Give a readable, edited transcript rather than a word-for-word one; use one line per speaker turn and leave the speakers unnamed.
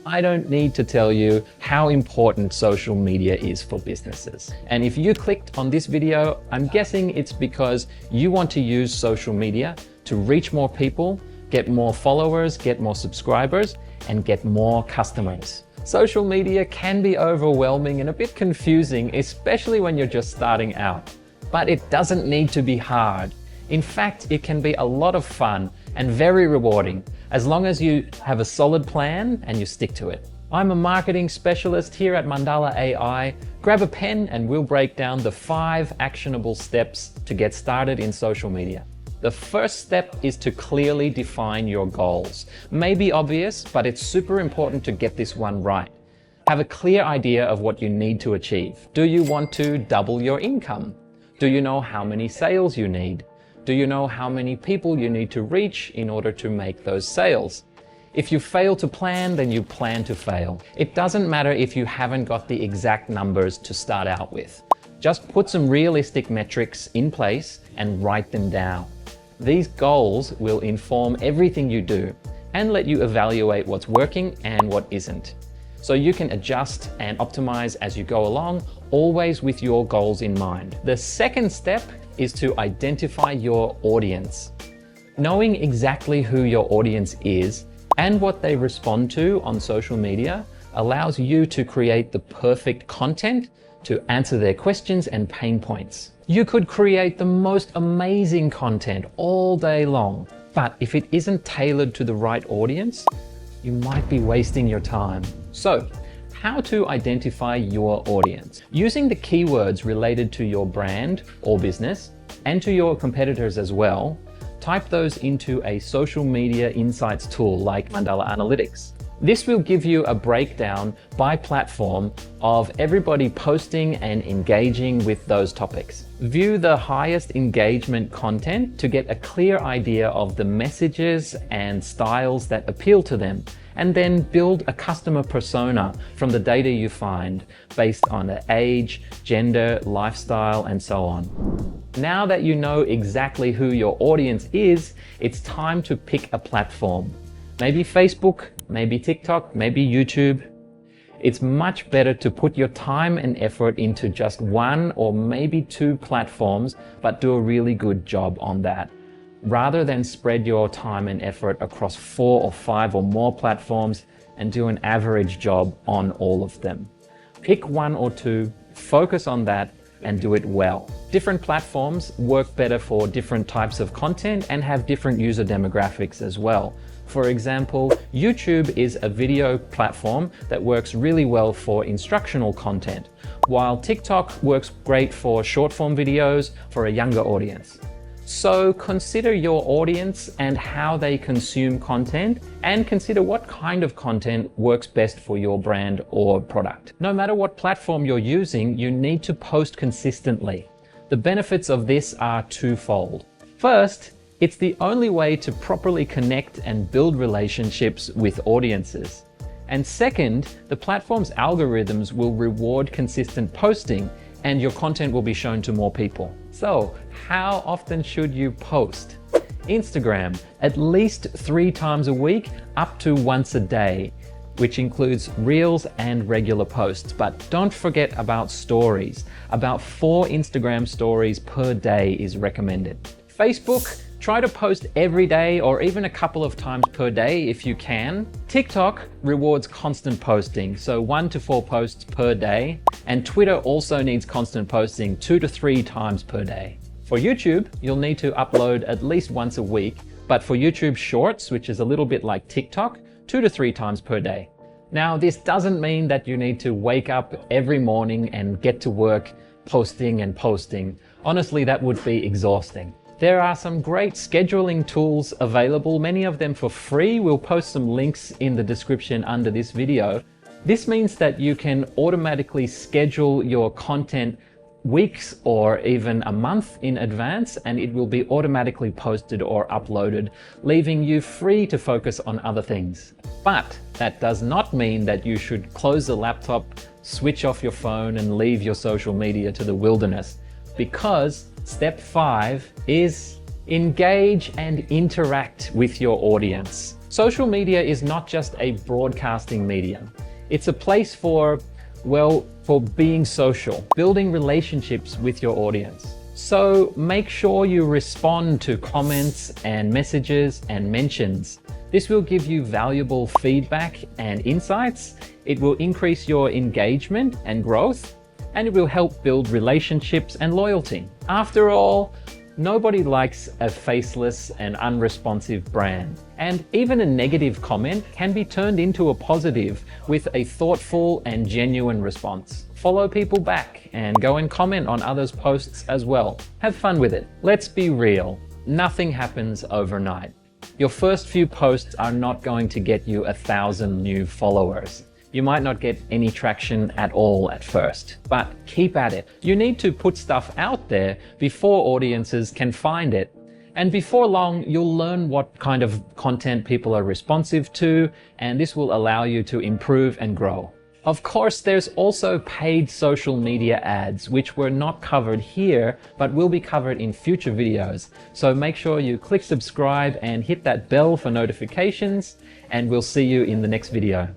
I don't need to tell you how important social media is for businesses. And if you clicked on this video, I'm guessing it's because you want to use social media to reach more people, get more followers, get more subscribers, and get more customers. Social media can be overwhelming and a bit confusing, especially when you're just starting out. But it doesn't need to be hard. In fact, it can be a lot of fun and very rewarding, as long as you have a solid plan and you stick to it. I'm a marketing specialist here at Mandala AI. Grab a pen and we'll break down the 5 actionable steps to get started in social media. The first step is to clearly define your goals. May be obvious, but it's super important to get this one right. Have a clear idea of what you need to achieve. Do you want to double your income? Do you know how many sales you need? Do you know how many people you need to reach in order to make those sales? If you fail to plan, then you plan to fail. It doesn't matter if you haven't got the exact numbers to start out with. Just put some realistic metrics in place and write them down. These goals will inform everything you do and let you evaluate what's working and what isn't. So you can adjust and optimize as you go along, always with your goals in mind. The second step is to identify your audience. Knowing exactly who your audience is and what they respond to on social media allows you to create the perfect content to answer their questions and pain points. You could create the most amazing content all day long, but if it isn't tailored to the right audience, you might be wasting your time. So, how to identify your audience? Using the keywords related to your brand or business and to your competitors as well, type those into a social media insights tool like Mandala Analytics. This will give you a breakdown by platform of everybody posting and engaging with those topics. View the highest engagement content to get a clear idea of the messages and styles that appeal to them, and then build a customer persona from the data you find based on the age, gender, lifestyle, and so on. Now that you know exactly who your audience is, it's time to pick a platform. Maybe Facebook, maybe TikTok, maybe YouTube. It's much better to put your time and effort into just 1 or maybe 2 platforms, but do a really good job on that, rather than spread your time and effort across 4 or 5 or more platforms and do an average job on all of them. Pick 1 or 2, focus on that, and do it well. Different platforms work better for different types of content and have different user demographics as well. For example, YouTube is a video platform that works really well for instructional content, while TikTok works great for short-form videos for a younger audience. So consider your audience and how they consume content, and consider what kind of content works best for your brand or product. No matter what platform you're using, you need to post consistently. The benefits of this are twofold. First, it's the only way to properly connect and build relationships with audiences. And second, the platform's algorithms will reward consistent posting, and your content will be shown to more people. So, how often should you post? Instagram, at least 3 times a week, up to once a day, which includes reels and regular posts. But don't forget about stories. About 4 Instagram stories per day is recommended. Facebook, try to post every day or even a couple of times per day if you can. TikTok rewards constant posting, so 1 to 4 posts per day. And Twitter also needs constant posting 2 to 3 times per day. For YouTube, you'll need to upload at least once a week, but for YouTube Shorts, which is a little bit like TikTok, 2 to 3 times per day. Now, this doesn't mean that you need to wake up every morning and get to work posting and posting. Honestly, that would be exhausting. There are some great scheduling tools available, many of them for free. We'll post some links in the description under this video. This means that you can automatically schedule your content weeks or even a month in advance, and it will be automatically posted or uploaded, leaving you free to focus on other things. But that does not mean that you should close the laptop, switch off your phone, and leave your social media to the wilderness, because step 5 is engage and interact with your audience. Social media is not just a broadcasting medium. It's a place for being social, building relationships with your audience. So make sure you respond to comments and messages and mentions. This will give you valuable feedback and insights. It will increase your engagement and growth, and it will help build relationships and loyalty. After all, nobody likes a faceless and unresponsive brand. And even a negative comment can be turned into a positive with a thoughtful and genuine response. Follow people back and go and comment on others' posts as well. Have fun with it. Let's be real. Nothing happens overnight. Your first few posts are not going to get you 1,000 new followers. You might not get any traction at all at first, but keep at it. You need to put stuff out there before audiences can find it. And before long, you'll learn what kind of content people are responsive to, and this will allow you to improve and grow. Of course, there's also paid social media ads, which were not covered here, but will be covered in future videos. So make sure you click subscribe and hit that bell for notifications, and we'll see you in the next video.